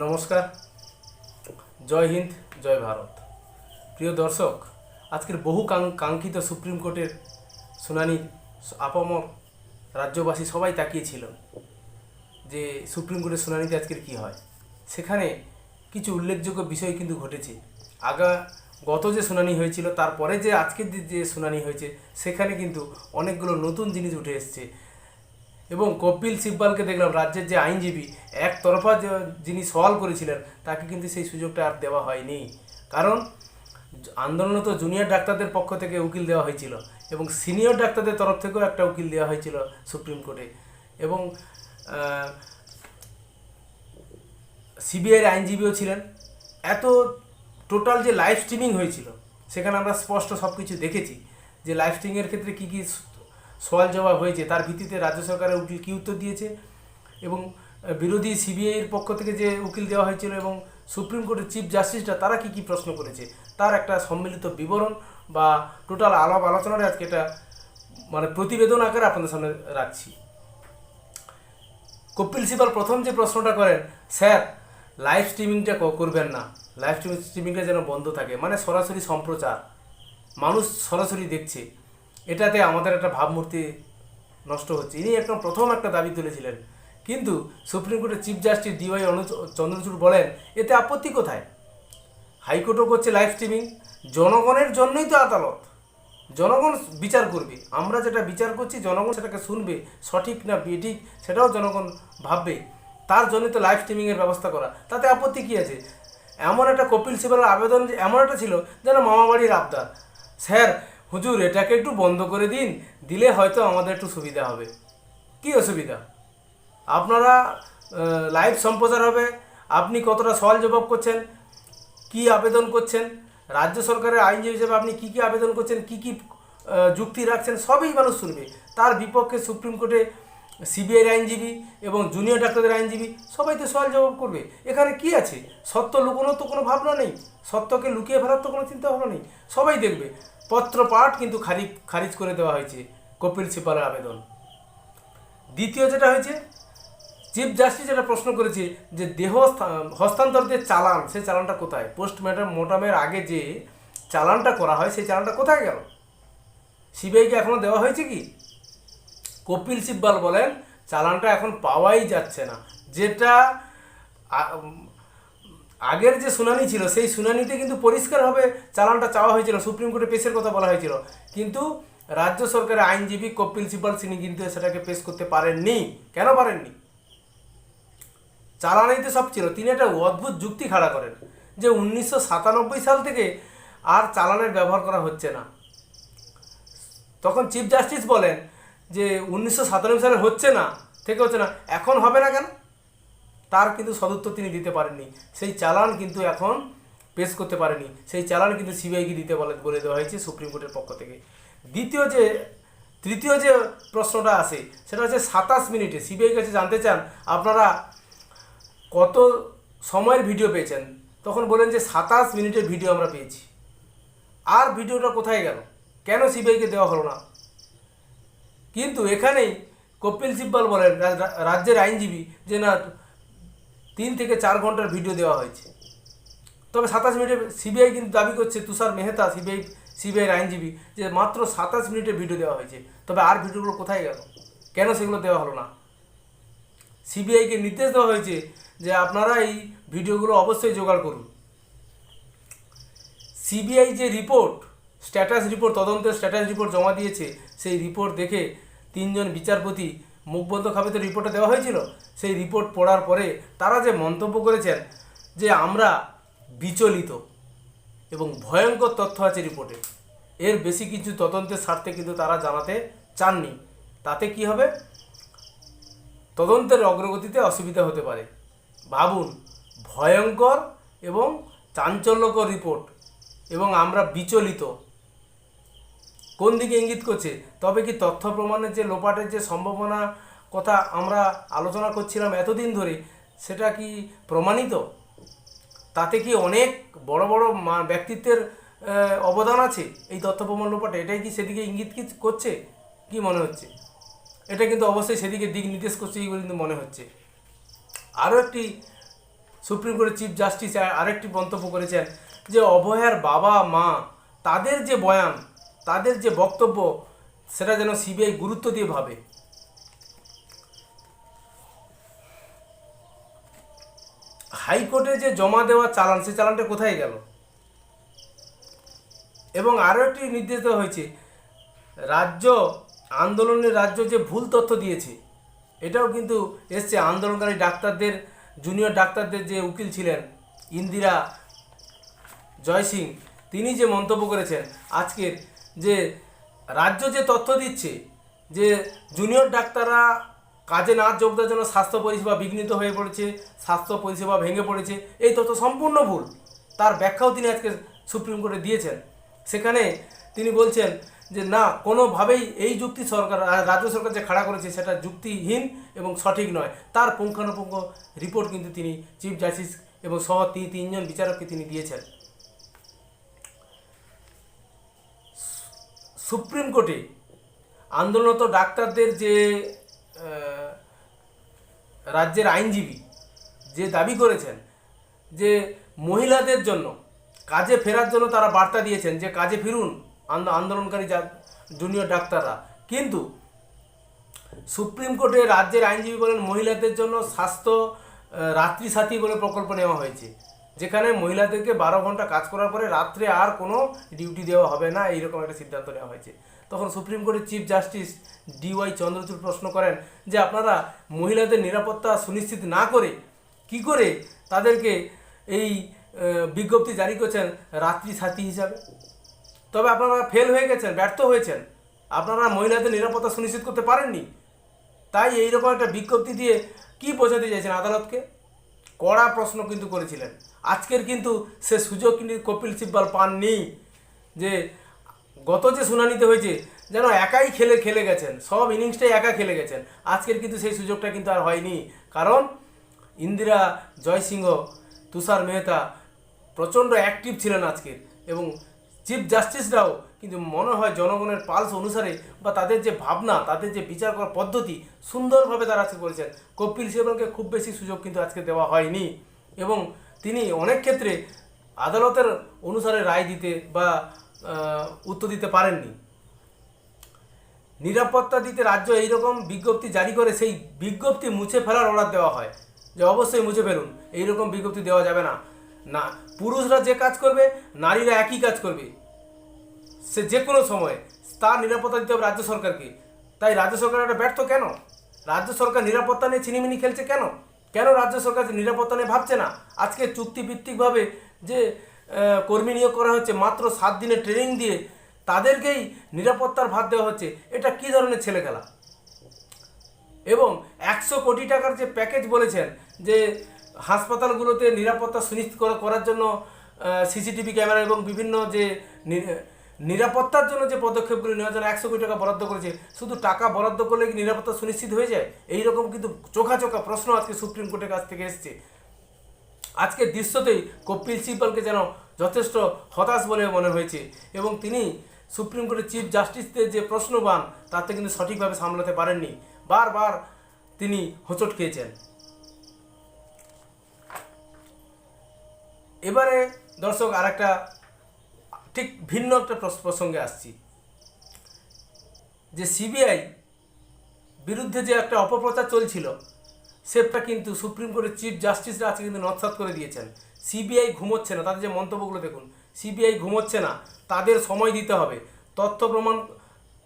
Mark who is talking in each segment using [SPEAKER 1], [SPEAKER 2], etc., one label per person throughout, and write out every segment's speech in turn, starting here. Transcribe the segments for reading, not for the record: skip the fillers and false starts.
[SPEAKER 1] নমস্কার, জয় হিন্দ, জয় ভারত। প্রিয় দর্শক, আজকের বহু কাঙ্ক্ষিত সুপ্রিম কোর্টের শুনানি আপামর রাজ্যবাসী সবাই তাকিয়েছিল যে সুপ্রিম কোর্টের শুনানিতে আজকের কী হয়। সেখানে কিছু উল্লেখযোগ্য বিষয় কিন্তু ঘটেছে। গত যে শুনানি হয়েছিল তারপরে যে আজকের যে শুনানি হয়েছে সেখানে কিন্তু অনেকগুলো নতুন জিনিস উঠে এসছে। এবং কপিল সিব্বালকে দেখলাম, রাজ্যের যে আইনজীবী, একতরফা যিনি সওয়াল করেছিলেন তাকে কিন্তু সেই সুযোগটা আর দেওয়া হয়নি। কারণ আন্দোলনরত জুনিয়র ডাক্তারদের পক্ষ থেকে উকিল দেওয়া হয়েছিল এবং সিনিয়র ডাক্তারদের তরফ থেকেও একটা উকিল দেওয়া হয়েছিল সুপ্রিম কোর্টে। এবং সিবিআইয়ের আইনজীবীও ছিলেন। এত টোটাল যে লাইভ স্ট্রিমিং হয়েছিল সেখানে আমরা স্পষ্ট সব কিছু দেখেছি যে লাইভ স্ট্রিমিংয়ের ক্ষেত্রে কী কী সওয়াল জবাব হয়েছে, তার ভিত্তিতে রাজ্য সরকারের উকিল কী উত্তর দিয়েছে এবং বিরোধী সিবিআইয়ের পক্ষ থেকে যে উকিল দেওয়া হয়েছিল এবং সুপ্রিম কোর্টের চিফ জাস্টিসরা তারা কী কী প্রশ্ন করেছে তার একটা সম্মিলিত বিবরণ বা টোটাল আলাপ আলোচনার আজকে এটা প্রতিবেদন আকারে আপনাদের সামনে রাখছি। কপিল সিবাল প্রথম যে প্রশ্নটা করেন, স্যার লাইভ স্ট্রিমিংটা করবেন না, লাইভ স্ট্রিমিংটা যেন বন্ধ থাকে, সরাসরি সম্প্রচার, মানুষ সরাসরি দেখছে, এটাতে আমাদের একটা ভাবমূর্তি নষ্ট হচ্ছে। ইনি একদম প্রথম একটা দাবি তুলেছিলেন। কিন্তু সুপ্রিম কোর্টের চিফ জাস্টিস ডিওয়াই চন্দ্রচূড় বলেন, এতে আপত্তি কোথায়? হাইকোর্টও করছে লাইভ স্ট্রিমিং, জনগণের জন্যই তো আদালত, জনগণ বিচার করবে। আমরা যেটা বিচার করছি জনগণ সেটাকে শুনবে, সঠিক না বেঠিক সেটাও জনগণ ভাববে, তার জন্য তো লাইভ স্ট্রিমিংয়ের ব্যবস্থা করা, তাতে আপত্তি কী আছে? এমন একটা কপিল সিবালের আবেদন এমন একটা ছিল যেন মামাবাড়ির আবদার, স্যার হুজুর এটাকে একটু বন্ধ করে দিলে হয়তো আমাদের একটু সুবিধা হবে। কি অসুবিধা? আপনারা লাইভ সম্প্রচার হবে, আপনি কতটা সওয়াল জবাব করছেন, কি আবেদন করছেন, রাজ্য সরকারের আইনজীবী হিসেবে আপনি কী কী আবেদন করছেন, কী কী যুক্তি রাখছেন, সবই মানুষ শুনবে। তার বিপক্ষে সুপ্রিম কোর্টে সিবিআইয়ের আইনজীবী এবং জুনিয়র ডাক্তারদের আইনজীবী সবাই তো সওয়াল জবাব করবে। এখানে কি আছে? সত্য লুকোনোর তো কোনো ভাবনা নেই, সত্যকে লুকিয়ে ফেলার তো কোনো চিন্তা ভাবনা নেই, সবাই দেখবে। পত্রপাঠ কিন্তু খারিজ করে দেওয়া হয়েছে কপিল সিবালের আবেদন। দ্বিতীয় যেটা হয়েছে, চিফ জাস্টিস যেটা প্রশ্ন করেছে যে দেহ হস্তান্তর যে চালান, সেই চালানটা কোথায়? পোস্টমর্টমের আগে যে চালানটা করা হয় সেই চালানটা কোথায় গেল? সিবিআইকে এখনও দেওয়া হয়েছে কি? কপিল সিব্বাল বলেন চালানটা এখন পাওয়াই যাচ্ছে না। যেটা আগের যে শুনানি ছিল সেই শুনানিতে কিন্তু পরিষ্কারভাবে চালানটা চাওয়া হয়েছিল, সুপ্রিম কোর্টে পেশের কথা বলা হয়েছিল, কিন্তু রাজ্য সরকারের আইনজীবী কপিল সিব্বাল তিনি কিন্তু সেটাকে পেশ করতে পারেননি। কেন পারেননি? চালানেই সব ছিল। তিনি একটা অদ্ভুত যুক্তি খাড়া করেন যে 1997 সাল থেকে আর চালানের ব্যবহার করা হচ্ছে না। তখন চিফ জাস্টিস বলেন যে 1997 সালে হচ্ছে না, এখন হবে না কেন? তার কিন্তু সদুত্তর তিনি দিতে পারেননি। সেই চালান কিন্তু এখন পেশ করতে পারেনি, সেই চালান কিন্তু সিবিআইকে দিতে বলে দেওয়া হয়েছে সুপ্রিম কোর্টের পক্ষ থেকে। তৃতীয় যে প্রশ্নটা আসে সেটা হচ্ছে 27 মিনিটে সিবিআই কাছে জানতে চান আপনারা কত সময়ের ভিডিও পেয়েছেন। তখন বলেন যে 27 মিনিটের ভিডিও আমরা পেয়েছি। আর ভিডিওটা কোথায় গেল? কেন সিবিআইকে দেওয়া হলো না? কিন্তু এখানেই কপিল সিব্বাল বলেন, রাজ্যের আইনজীবী, যে না 3 থেকে 4 ঘন্টার ভিডিও দেওয়া হয়েছে। তবে 27 মিনিটে সিবিআই কিন্তু দাবি করছে, তুষার মেহতা সিবিআইয়ের আইনজীবী, যে মাত্র 27 মিনিটের ভিডিও দেওয়া হয়েছে। তবে আর ভিডিওগুলো কোথায় গেল? কেন সেগুলো দেওয়া হলো না? সিবিআইকে নির্দেশ দেওয়া হয়েছে যে আপনারা এই ভিডিওগুলো অবশ্যই জোগাড় করুন। সিবিআই যে তদন্তের স্ট্যাটাস রিপোর্ট জমা দিয়েছে, সেই রিপোর্ট দেখে 3 জন বিচারপতি মুখবন্ধ খাবে তো রিপোর্টটা দেওয়া হয়েছিল। সেই রিপোর্ট পড়ার পরে তারা যে মন্তব্য করেছেন যে আমরা বিচলিত এবং ভয়ঙ্কর তথ্য আছে রিপোর্টে, এর বেশি কিছু তদন্তের স্বার্থে কিন্তু তারা জানাতে চাননি। তাতে কি হবে? তদন্তের অগ্রগতিতে অসুবিধা হতে পারে। ভাবুন, ভয়ঙ্কর এবং চাঞ্চল্যকর রিপোর্ট এবং আমরা বিচলিত, কোন দিকে ইঙ্গিত করছে? তবে কি তথ্য প্রমাণের যে লোপাটের যে সম্ভাবনা কথা আমরা আলোচনা করছিলাম এতদিন ধরে, সেটা কি প্রমাণিত? তাতে কি অনেক বড় বড় ব্যক্তিত্বের অবদান আছে এই তথ্য প্রমাণ লোপাটে? এটাই কি সেদিকে ইঙ্গিত করছে? কি মনে হচ্ছে? এটা কিন্তু অবশ্যই সেদিকে দিক নির্দেশ করছে বলে কিন্তু মনে হচ্ছে। আরও একটি সুপ্রিম কোর্টের চিফ জাস্টিস আরেকটি মন্তব্য করেছেন যে অভয়ার বাবা মা তাদের যে বয়ান, তাদের যে বক্তব্য, সেটা যেন সিবিআই গুরুত্ব দিয়ে ভাবে। হাইকোর্টে যে জমা দেওয়া চালান, সে চালানটা কোথায় গেল? এবং আরও একটি নির্দেশ দেওয়া হয়েছে, রাজ্য যে ভুল তথ্য দিয়েছে, এটাও কিন্তু এসছে আন্দোলনকারী ডাক্তারদের, জুনিয়র ডাক্তারদের যে উকিল ছিলেন ইন্দিরা জয়সিং, তিনি যে মন্তব্য করেছেন আজকের, যে রাজ্য যে তথ্য দিচ্ছে যে জুনিয়র ডাক্তাররা কাজে না যোগ দেওয়ার জন্য স্বাস্থ্য পরিষেবা বিঘ্নিত হয়ে পড়েছে, স্বাস্থ্য পরিষেবা ভেঙে পড়েছে, এই তথ্য সম্পূর্ণ ভুল। তার ব্যাখ্যাও তিনি আজকে সুপ্রিম কোর্টে দিয়েছেন। সেখানে তিনি বলছেন যে না, কোনোভাবেই এই যুক্তি রাজ্য সরকার যে খাড়া করেছে সেটা যুক্তিহীন এবং সঠিক নয়। তার পুঙ্খানুপুঙ্খ রিপোর্ট কিন্তু তিনি চিফ জাস্টিস এবং সহ তিনজন বিচারককে তিনি দিয়েছেন। সুপ্রিম কোর্টে আন্দোলনরত ডাক্তারদের যে রাজ্যের আইনজীবী যে দাবি করেছেন যে মহিলাদের জন্য কাজে ফেরার জন্য তারা বার্তা দিয়েছেন যে কাজে ফিরুন আন্দোলনকারী জুনিয়র ডাক্তাররা, কিন্তু সুপ্রিম কোর্টে রাজ্যের আইনজীবী বলেন মহিলাদের জন্য স্বাস্থ্য রাত্রি সাথী বলে প্রকল্প নেওয়া হয়েছে, যেখানে মহিলাদেরকে 12 ঘন্টা কাজ করার পরে রাত্রে আর কোনো ডিউটি দেওয়া হবে না, এইরকম একটা সিদ্ধান্ত নেওয়া হয়েছে। তখন সুপ্রিম কোর্টের চিফ জাস্টিস DY চন্দ্রচূড় প্রশ্ন করেন যে আপনারা মহিলাদের নিরাপত্তা সুনিশ্চিত না করে কি করে তাদেরকে এই বিজ্ঞপ্তি জারি করছেন রাত্রি সাথী হিসাবে? তবে আপনারা ফেল হয়ে গেছেন, ব্যর্থ হয়েছেন, আপনারা মহিলাদের নিরাপত্তা সুনিশ্চিত করতে পারেননি। তাই এইরকম একটা বিজ্ঞপ্তি দিয়ে কি বোঝাতে চাইছেন আদালতকে? কড়া প্রশ্ন কিন্তু করেছিলেন। আজকের কিন্তু সে সুযোগ কিন্তু কপিল সিব্বল পাননি, যে গত যে শুনানিতে হয়েছে যেন একাই খেলে গেছেন, সব ইনিংসটাই একা খেলে গেছেন। আজকের কিন্তু সেই সুযোগটা কিন্তু আর হয়নি, কারণ ইন্দিরা জয়সিংহ, তুষার মেহতা প্রচণ্ড অ্যাক্টিভ ছিলেন আজকের, এবং চিফ জাস্টিসরাও কিন্তু মনে হয় জনগণের পালস অনুসারে বা তাদের যে ভাবনা, তাদের যে বিচার করার পদ্ধতি সুন্দরভাবে তারা আজকে করেছেন। কপিল সিব্বলকে খুব বেশি সুযোগ কিন্তু আজকে দেওয়া হয়নি, এবং তিনি অনেক ক্ষেত্রে আদালতের অনুসারে রায় দিতে বা উত্তর দিতে পারেননি। নিরাপত্তা দিতে রাজ্য এইরকম বিজ্ঞপ্তি জারি করে সেই বিজ্ঞপ্তি মুছে ফেলার অর্ডার দেওয়া হয় যে অবশ্যই মুছে ফেলুন, এইরকম বিজ্ঞপ্তি দেওয়া যাবে না। না, পুরুষরা যে কাজ করবে নারীরা একই কাজ করবে, সে যে কোনো সময় তার নিরাপত্তা দিতে হবে রাজ্য সরকারকে। তাই রাজ্য সরকার এটা ব্যর্থ কেন? রাজ্য সরকার নিরাপত্তা নিয়ে ছিনিমিনি খেলছে কেন? কেন রাজ্য সরকার নিরাপত্তা নিয়ে ভাবছে না? আজকে চুক্তিভিত্তিকভাবে যে কর্মী নিয়োগ করা হচ্ছে, মাত্র 7 দিনের ট্রেনিং দিয়ে তাদেরকেই নিরাপত্তার ভার দেওয়া হচ্ছে, এটা কী ধরনের ছেলে খেলা? এবং 100 কোটি টাকার যে প্যাকেজ বলেছেন যে হাসপাতালগুলোতে নিরাপত্তা সুনিশ্চিত করার জন্য CCTV ক্যামেরা এবং বিভিন্ন যে নিরাপত্তার জন্য যে পদক্ষেপগুলি নেওয়ার জন্য 100 কোটি টাকা বরাদ্দ করেছে, শুধু টাকা বরাদ্দ করলে কি নিরাপত্তা সুনিশ্চিত হয়ে যায়? এইরকম কিন্তু চোখা প্রশ্ন আজকে সুপ্রিম কোর্টের কাছ থেকে এসছে। আজকের দৃশ্যতেই কপিল সিব্বলকে যেন যথেষ্ট হতাশ বলে মনে হয়েছে, এবং তিনি সুপ্রিম কোর্টের চিফ জাস্টিসদের যে প্রশ্নবান তাতে কিন্তু সঠিকভাবে সামলাতে পারেননি, বারবার তিনি হোঁচট খেয়েছেন। এবারে দর্শক আরেকটা ঠিক ভিন্ন একটা প্রসঙ্গে আসছি, যে সিবিআই বিরুদ্ধে যে একটা অপপ্রচার চলছিল সেটা কিন্তু সুপ্রিম কোর্টের চিফ জাস্টিসরা আজকে কিন্তু নস্যাৎ করে দিয়েছেন। সিবিআই ঘুমোচ্ছে না, তাদের যে মন্তব্যগুলো দেখুন, সিবিআই ঘুমোচ্ছে না, তাদের সময় দিতে হবে। তথ্য প্রমাণ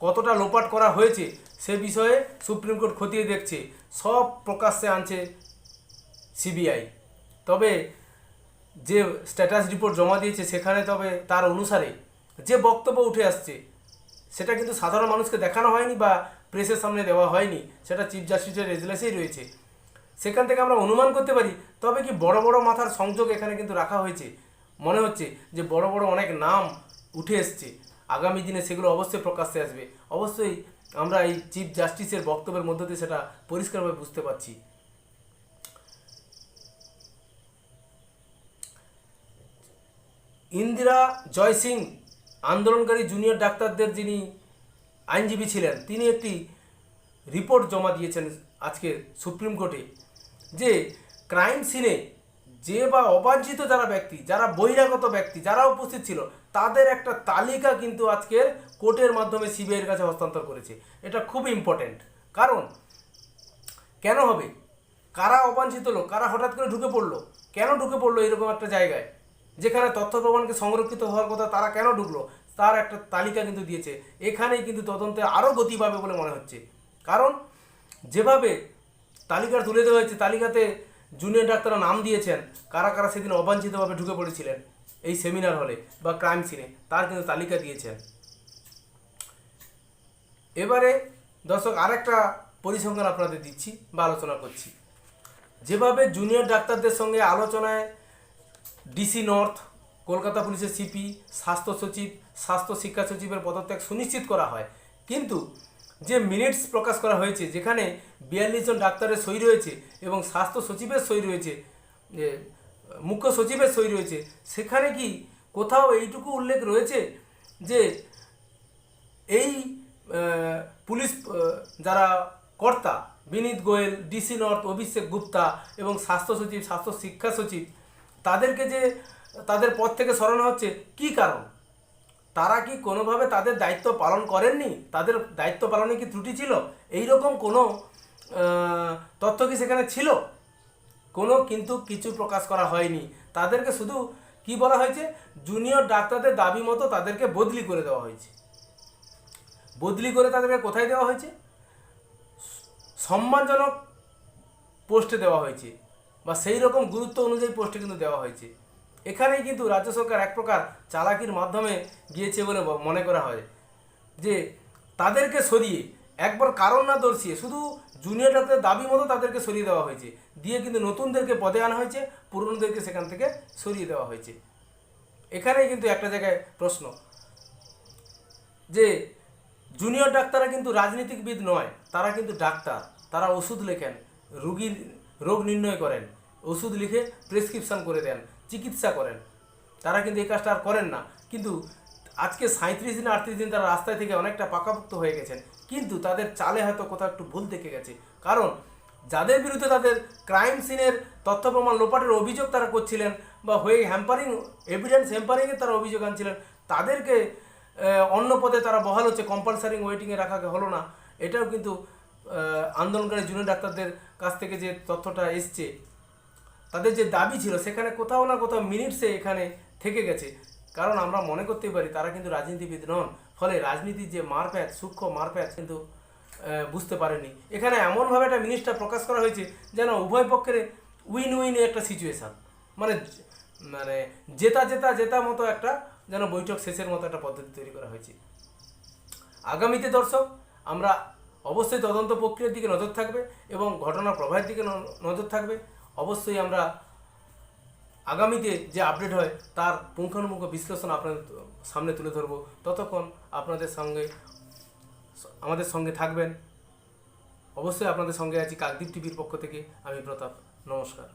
[SPEAKER 1] কতটা লোপাট করা হয়েছে সে বিষয়ে সুপ্রিম কোর্ট খতিয়ে দেখছে, সব প্রকাশ্যে আনছে সিবিআই। তবে যে স্ট্যাটাস রিপোর্ট জমা দিয়েছে সেখানে তবে তার অনুসারে যে বক্তব্য উঠে আসছে সেটা কিন্তু সাধারণ মানুষকে দেখানো হয়নি বা প্রেসের সামনে দেওয়া হয়নি, সেটা চিফ জাস্টিসের এজলাসেই রয়েছে। সেখান থেকে আমরা অনুমান করতে পারি, তবে কি বড় বড় মাথার সংযোগ এখানে কিন্তু রাখা হয়েছে। মনে হচ্ছে যে বড় বড় অনেক নাম উঠে এসছে, আগামী দিনে সেগুলো অবশ্যই প্রকাশ্যে আসবে। অবশ্যই আমরা এই চিফ জাস্টিসের বক্তব্যের মধ্য দিয়ে সেটা পরিষ্কারভাবে বুঝতে পারছি। ইন্দিরা জয়সিং আন্দোলনকারী জুনিয়র ডাক্তারদের যিনি আইনজীবী ছিলেন, তিনি একটি রিপোর্ট জমা দিয়েছেন আজকে সুপ্রিম কোর্টে, যে ক্রাইম সিনে যে বা অবাঞ্ছিত যারা ব্যক্তি, যারা বহিরাগত ব্যক্তি, যারা উপস্থিত ছিল, তাদের একটা তালিকা কিন্তু আজকের কোর্টের মাধ্যমে সিবিআইয়ের কাছে হস্তান্তর করেছে। এটা খুব ইম্পর্টেন্ট। কারণ কেন হবে, কারা অবাঞ্ছিত লোক, কারা হঠাৎ করে ঢুকে পড়লো, কেন ঢুকে পড়লো এরকম একটা জায়গায় যেখানে তথ্য প্রমাণকে সংরক্ষিত হওয়ার কথা, তারা কেন ঢুকলো, তার একটা তালিকা কিন্তু দিয়েছে। এখানেই কিন্তু তদন্তে আরও গতি পাবে বলে মনে হচ্ছে। কারণ যেভাবে তালিকা তুলে দেওয়া হয়েছে, তালিকাতে জুনিয়র ডাক্তাররা নাম দিয়েছেন কারা কারা সেদিন অবাঞ্ছিতভাবে ঢুকে পড়েছিলেন এই সেমিনার হলে বা ক্রাইম সিনে, তার কিন্তু তালিকা দিয়েছেন। এবারে দর্শক আরেকটা পরিসংখ্যান আপনাদের দিচ্ছি বা আলোচনা করছি। যেভাবে জুনিয়র ডাক্তারদের সঙ্গে আলোচনায় ডিসি নর্থ, কলকাতা পুলিশের সিপি, স্বাস্থ্য সচিব, স্বাস্থ্য শিক্ষা সচিবের পদত্যাগ সুনিশ্চিত করা হয়, কিন্তু যে মিনিটস প্রকাশ করা হয়েছে যেখানে 42 জন ডাক্তারের সই রয়েছে এবং স্বাস্থ্য সচিবের সই রয়েছে, মুখ্য সচিবের সই রয়েছে, সেখানে কি কোথাও এইটুকু উল্লেখ রয়েছে যে এই পুলিশ যারা কর্তা বিনীত গোয়েল, ডিসি নর্থ অভিষেক গুপ্তা এবং স্বাস্থ্য সচিব, স্বাস্থ্য শিক্ষা সচিব, তাদেরকে যে তাদের পদ থেকে সরানো হচ্ছে, কি কারণ? তারা কি কোনোভাবে তাদের দায়িত্ব পালন করেননি? তাদের দায়িত্ব পালনে কি ত্রুটি ছিল? এই রকম কোনো তথ্য কি সেখানে ছিল? কোনো কিন্তু কিছু প্রকাশ করা হয়নি। তাদেরকে শুধু কি বলা হয়েছে, জুনিয়র ডাক্তারদের দাবি মতো তাদেরকে বদলি করে দেওয়া হয়েছে। বদলি করে তাদেরকে কোথায় দেওয়া হয়েছে? সম্মানজনক পোস্টে দেওয়া হয়েছে বা সেই রকম গুরুত্ব অনুযায়ী পোস্টে কিন্তু দেওয়া হয়েছে। এখানেই কিন্তু রাজ্য সরকার এক প্রকার চালাকির মাধ্যমে গিয়েছে বলে মনে করা হয়, যে তাদেরকে সরিয়ে একবার কারণ না দর্শিয়ে শুধু জুনিয়র ডাক্তারের দাবি মতো তাদেরকে সরিয়ে দেওয়া হয়েছে, দিয়ে কিন্তু নতুনদেরকে পদে আনা হয়েছে, পুরনোদেরকে সেখান থেকে সরিয়ে দেওয়া হয়েছে। এখানেই কিন্তু একটা জায়গায় প্রশ্ন, যে জুনিয়র ডাক্তাররা কিন্তু রাজনীতিবিদ নয়, তারা কিন্তু ডাক্তার। তারা ওষুধ লেখেন, রুগীর রোগ নির্ণয় করেন, ওষুধ লিখে প্রেসক্রিপশান করে দেন, চিকিৎসা করেন। তারা কিন্তু এই কাজটা আর করেন না। কিন্তু আজকে 37 দিন 38 দিন তারা রাস্তায় থেকে অনেকটা পাকাপোক্ত হয়ে গেছেন, কিন্তু তাদের চালে হয়তো কোথাও একটু ভুল থেকে গেছে। কারণ যাদের বিরুদ্ধে তাদের ক্রাইম সিনের তথ্য প্রমাণ লোপাটের অভিযোগ তারা করছিলেন বা হয়ে হ্যাম্পারিং, এভিডেন্স হ্যাম্পারিংয়ের তারা অভিযোগ আনছিলেন, তাদেরকে অন্য পদে তারা বহাল হচ্ছে, কম্পালসারি ওয়েটিংয়ে রাখাকে হলো না। এটাও কিন্তু আন্দোলনকারী জুনিয়র ডাক্তারদের কাছ থেকে যে তথ্যটা এসছে, তাদের যে দাবি ছিল সেখানে কোথাও না কোথাও মিনিটসে এখানে থেকে গেছে। কারণ আমরা মনে করতেই পারি তারা কিন্তু রাজনীতিবিদ নন, ফলে রাজনীতির যে মারপ্যাচ, সূক্ষ্ম মারপ্যাচ কিন্তু বুঝতে পারেনি। এখানে এমনভাবে একটা মিনিস্টার প্রকাশ করা হয়েছে যেন উভয় পক্ষের উইন উইনে একটা সিচুয়েশান, মানে মানে জেতা জেতা জেতা মতো একটা যেন বৈঠক শেষের মতো একটা পদ্ধতি তৈরি করা হয়েছে। আগামীতে দর্শক আমরা অবশ্যই তদন্ত প্রক্রিয়ার দিকে নজর থাকবে এবং ঘটনার প্রবাহের দিকে নজর থাকবে। অবশ্যই আমরা আগামীতে যে আপডেট হয় তার পুঙ্খানুপুঙ্খ বিশ্লেষণ আপনাদের সামনে তুলে ধরব। ততক্ষণ আপনাদের সঙ্গে আমাদের সঙ্গে থাকবেন। অবশ্যই আপনাদের সঙ্গে আছি কাকদ্বীপ টিভির পক্ষ থেকে আমি প্রতাপ। নমস্কার।